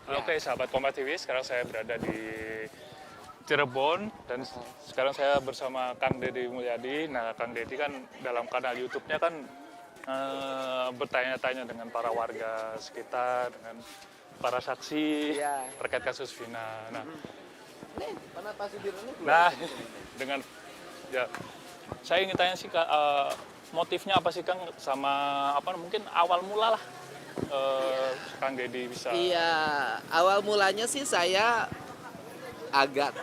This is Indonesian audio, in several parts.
Ya. Oke, sahabat Kompas TV, sekarang saya berada di Cirebon dan sekarang saya bersama Kang Deddy Mulyadi. Nah, Kang Deddy kan dalam kanal YouTube-nya kan bertanya-tanya dengan para warga sekitar, dengan para saksi Iya. terkait kasus Vina. Nih, mana Pak Sudirman ini keluar? Nah, dengan ya, saya ingin tanya sih Kak, motifnya apa sih Kang, sama apa mungkin awal mula lah Kang Deddy bisa. Iya, awal mulanya sih saya agak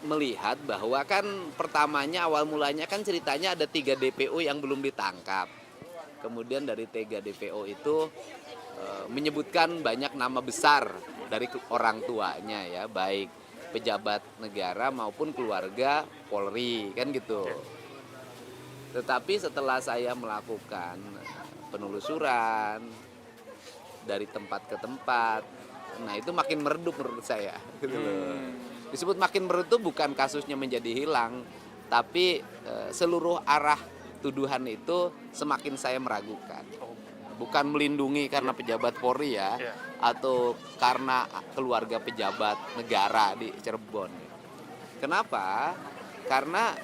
melihat bahwa kan pertamanya awal mulanya kan ceritanya ada 3 DPO yang belum ditangkap. Kemudian dari 3 DPO itu menyebutkan banyak nama besar dari orang tuanya ya, baik pejabat negara maupun keluarga Polri kan gitu. Tetapi setelah saya melakukan penelusuran dari tempat ke tempat, nah itu makin meredup menurut saya gitu loh. Disebut makin meredup bukan kasusnya menjadi hilang, tapi seluruh arah tuduhan itu semakin saya meragukan. Bukan melindungi karena pejabat Polri ya, atau karena keluarga pejabat negara di Cirebon. Kenapa? Karena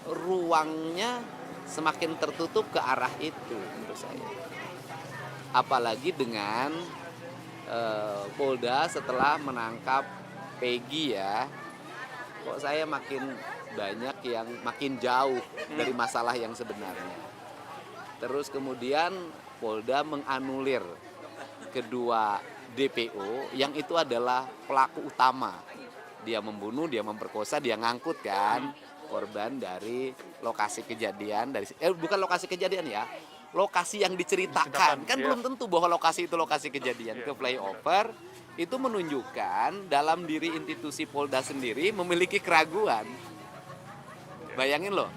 ruangnya semakin tertutup ke arah itu menurut saya. Apalagi dengan Polda setelah menangkap Peggy ya, kok saya makin banyak yang makin jauh dari masalah yang sebenarnya. Terus kemudian Polda menganulir kedua DPO yang itu adalah pelaku utama. Dia membunuh, dia memperkosa, dia ngangkut kan korban dari lokasi kejadian, bukan lokasi kejadian ya, lokasi yang diceritakan. Kan belum tentu bahwa lokasi itu lokasi kejadian. Ke flyover itu menunjukkan dalam diri institusi Polda sendiri memiliki keraguan. Bayangin loh,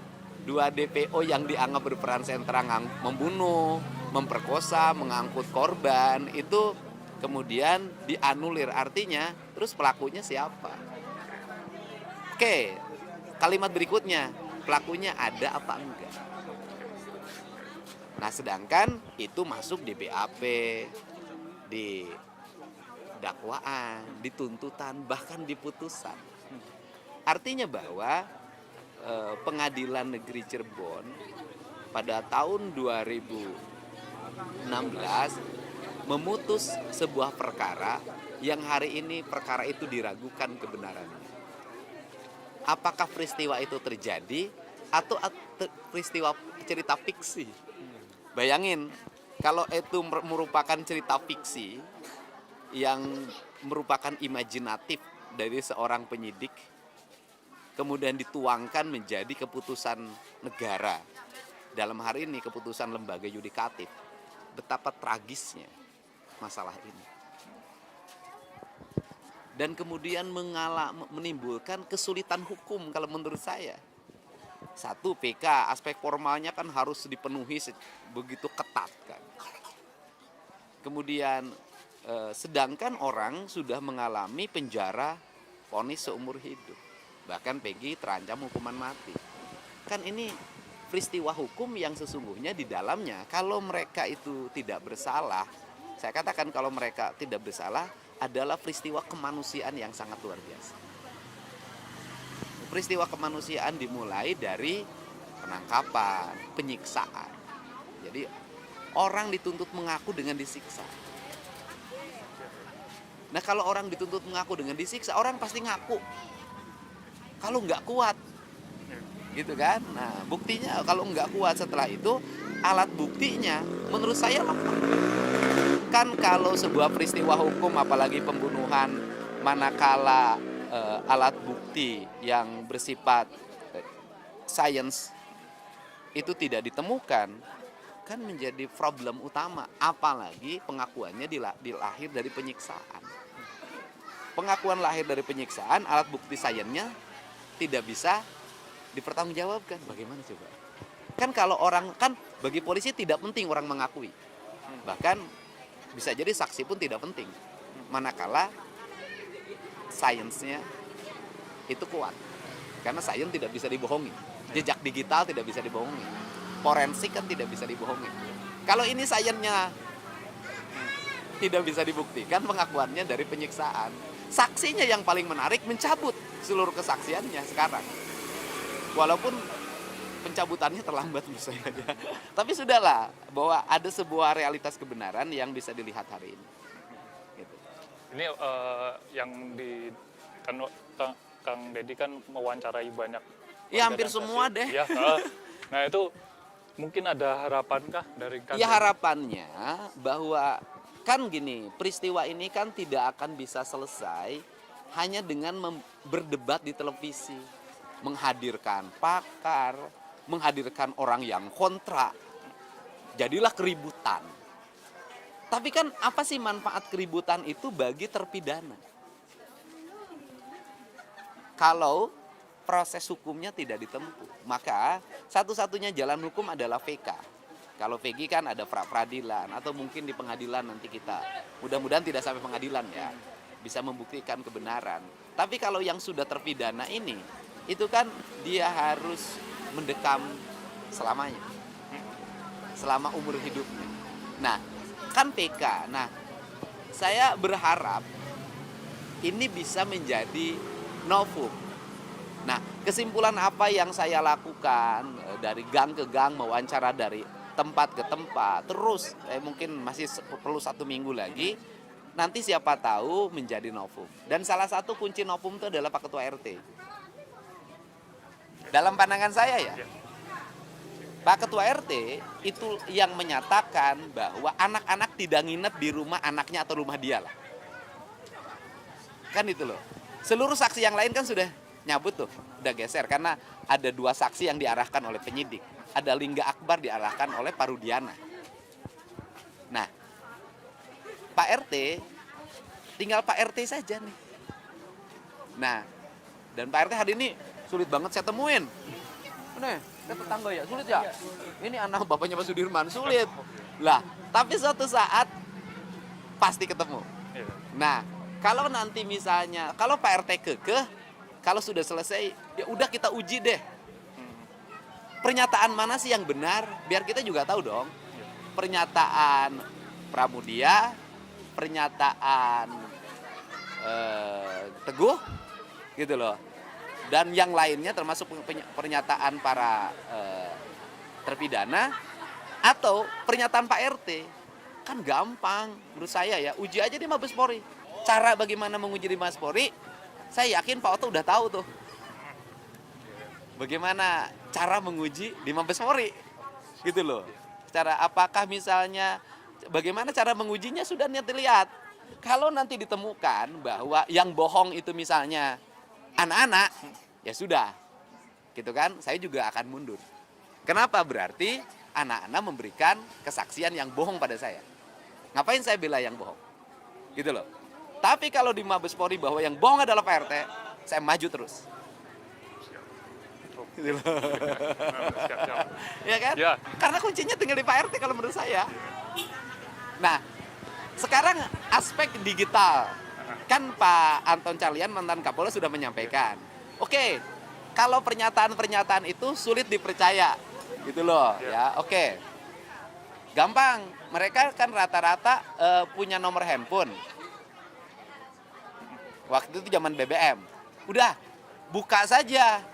2 DPO yang dianggap berperan sentral membunuh, memperkosa, mengangkut korban, itu kemudian dianulir. Artinya, terus pelakunya siapa? Oke, kalimat berikutnya, pelakunya ada apa enggak? Nah, sedangkan itu masuk di BAP, di dakwaan, di tuntutan, bahkan di putusan. Artinya bahwa Pengadilan Negeri Cirebon pada tahun 2016 memutus sebuah perkara yang hari ini perkara itu diragukan kebenarannya. Apakah peristiwa itu terjadi atau peristiwa cerita fiksi? Bayangin, kalau itu merupakan cerita fiksi yang merupakan imajinatif dari seorang penyidik, kemudian dituangkan menjadi keputusan negara, dalam hari ini keputusan lembaga yudikatif, betapa tragisnya masalah ini. Dan kemudian menimbulkan kesulitan hukum kalau menurut saya. Satu, PK, aspek formalnya kan harus dipenuhi begitu ketat kan. Kemudian sedangkan orang sudah mengalami penjara vonis seumur hidup. Bahkan Peggy terancam hukuman mati. Kan ini peristiwa hukum yang sesungguhnya di dalamnya, kalau mereka itu tidak bersalah, saya katakan kalau mereka tidak bersalah, adalah peristiwa kemanusiaan yang sangat luar biasa. Peristiwa kemanusiaan dimulai dari penangkapan, penyiksaan. Jadi orang dituntut mengaku dengan disiksa. Nah, kalau orang dituntut mengaku dengan disiksa, orang pasti ngaku. Kalau nggak kuat, gitu kan? Nah, buktinya kalau nggak kuat setelah itu, alat buktinya menurut saya lemah. Kan kalau sebuah peristiwa hukum, apalagi pembunuhan, manakala alat bukti yang bersifat sains itu tidak ditemukan, kan menjadi problem utama. Apalagi pengakuannya dilahir dari penyiksaan. Pengakuan lahir dari penyiksaan, alat bukti sainsnya tidak bisa dipertanggungjawabkan. Bagaimana coba? Kan kalau orang, kan bagi polisi tidak penting orang mengakui. Bahkan bisa jadi saksi pun tidak penting. Manakala sainsnya itu kuat. Karena sains tidak bisa dibohongi. Jejak digital tidak bisa dibohongi. Forensik kan tidak bisa dibohongi. Kalau ini sainsnya tidak bisa dibuktikan pengakuannya dari penyiksaan. Saksinya yang paling menarik mencabut seluruh kesaksiannya sekarang. Walaupun pencabutannya terlambat menurut saya. Tapi sudahlah, bahwa ada sebuah realitas kebenaran yang bisa dilihat hari ini. Gitu. Ini yang di kan Kang Deddy kan mewawancarai banyak. Ya hampir organisasi. semua deh. Ya, nah itu mungkin ada harapankah dari Kang Ya Deddy? harapannya bahwa kan gini, peristiwa ini kan tidak akan bisa selesai hanya dengan berdebat di televisi, menghadirkan pakar, menghadirkan orang yang kontra, jadilah keributan. Tapi kan apa sih manfaat keributan itu bagi terpidana? Kalau proses hukumnya tidak ditempuh, maka satu-satunya jalan hukum adalah VK. Kalau VG kan ada pra-peradilan atau mungkin di pengadilan nanti kita, mudah-mudahan tidak sampai pengadilan ya, bisa membuktikan kebenaran. Tapi kalau yang sudah terpidana ini, itu kan dia harus mendekam selamanya, selama umur hidupnya. Nah, kan PK. Nah, saya berharap ini bisa menjadi novum. Nah, kesimpulan apa yang saya lakukan dari gang ke gang, mewawancara dari tempat ke tempat, terus mungkin masih perlu 1 minggu lagi, nanti siapa tahu menjadi novum. Dan salah satu kunci novum itu adalah Pak Ketua RT. Dalam pandangan saya ya, Pak Ketua RT itu yang menyatakan bahwa anak-anak tidak nginep di rumah anaknya atau rumah dia lah. Kan itu loh. Seluruh saksi yang lain kan sudah nyabut tuh, udah geser karena ada 2 saksi yang diarahkan oleh penyidik. Ada Lingga Akbar diarahkan oleh Parudiana. Nah, Pak RT, tinggal Pak RT saja nih. Nah, dan Pak RT hari ini sulit banget saya temuin. Nih, saya tetangga ya, sulit ya? Ini anak bapaknya Pak Sudirman, sulit. Lah, tapi suatu saat pasti ketemu. Nah, kalau nanti misalnya, kalau Pak RT kekeh, kalau sudah selesai, ya udah kita uji deh. Pernyataan mana sih yang benar? Biar kita juga tahu dong. Pernyataan Pramudia, pernyataan Teguh, gitu loh. Dan yang lainnya termasuk pernyataan para terpidana atau pernyataan Pak RT. Kan gampang menurut saya ya. Uji aja di Mabes Polri. Cara bagaimana menguji di Mabes Polri, saya yakin Pak Oto udah tahu tuh. Bagaimana cara menguji di Mabes Polri, gitu loh. Secara apakah misalnya, bagaimana cara mengujinya sudah dilihat. Kalau nanti ditemukan bahwa yang bohong itu misalnya anak-anak, ya sudah, gitu kan, saya juga akan mundur. Kenapa? Berarti anak-anak memberikan kesaksian yang bohong pada saya. Ngapain saya bela yang bohong? Gitu loh. Tapi kalau di Mabes Polri bahwa yang bohong adalah Pak RT, saya maju terus. Gitu loh. Ya kan? Ya. Karena kuncinya tinggal di Pak RT kalau menurut saya. Nah, sekarang aspek digital. Kan Pak Anton Carlyan mantan Kapolres sudah menyampaikan. Oke, kalau pernyataan-pernyataan itu sulit dipercaya. Gitu loh, ya. Oke. Gampang, mereka kan rata-rata punya nomor handphone. Waktu itu zaman BBM. Udah, buka saja.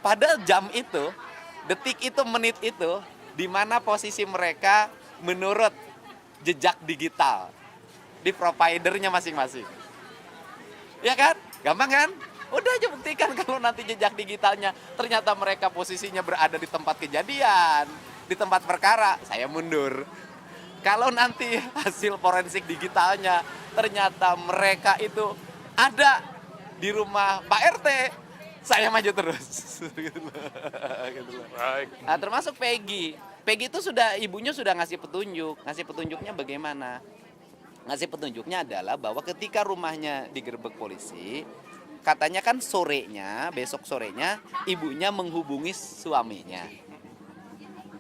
Pada jam itu, detik itu, menit itu, di mana posisi mereka menurut jejak digital di providernya masing-masing. Ya kan? Gampang kan? Udah aja buktikan kalau nanti jejak digitalnya ternyata mereka posisinya berada di tempat kejadian, di tempat perkara, saya mundur. Kalau nanti hasil forensik digitalnya ternyata mereka itu ada di rumah Pak RT, saya maju terus. Baik. Nah, termasuk Peggy. Peggy itu sudah, ibunya sudah ngasih petunjuk. Ngasih petunjuknya bagaimana? Ngasih petunjuknya adalah bahwa ketika rumahnya digerebek polisi, katanya kan sorenya, besok sorenya, ibunya menghubungi suaminya.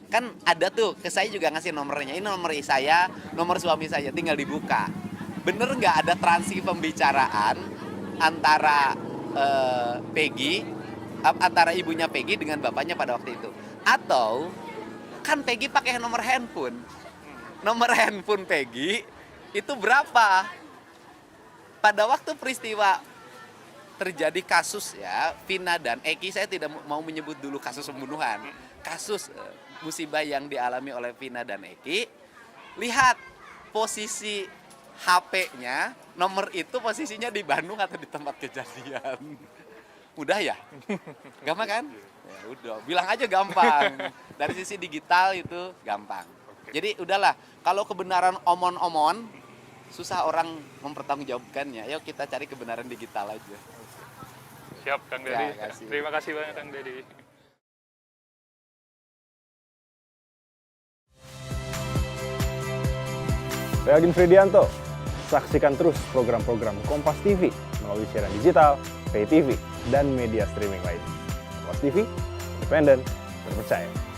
Kan ada tuh, ke saya juga ngasih nomornya. Ini nomor saya, nomor suami saya, tinggal dibuka. Bener nggak ada transaksi pembicaraan antara Peggy, antara ibunya Peggy dengan bapaknya pada waktu itu? Atau kan Peggy pakai nomor handphone Peggy Itu berapa? Pada waktu peristiwa terjadi kasus ya, Vina dan Eki, saya tidak mau menyebut dulu kasus pembunuhan. Kasus musibah yang dialami oleh Vina dan Eki. Lihat posisi HP-nya, nomor itu posisinya di Bandung atau di tempat kejadian. Mudah ya? Gampang kan? Ya udah, bilang aja gampang. Dari sisi digital itu gampang. Jadi udahlah, kalau kebenaran omon-omon, susah orang mempertanggungjawabkannya. Yuk kita cari kebenaran digital aja. Siap, Kang Ya, Dedi. kasih. Terima kasih banyak, Kang Dedi. Saya Agin Fridianto. Saksikan terus program-program Kompas TV melalui siaran digital, pay TV, dan media streaming lain. Kompas TV, independen, terpercaya.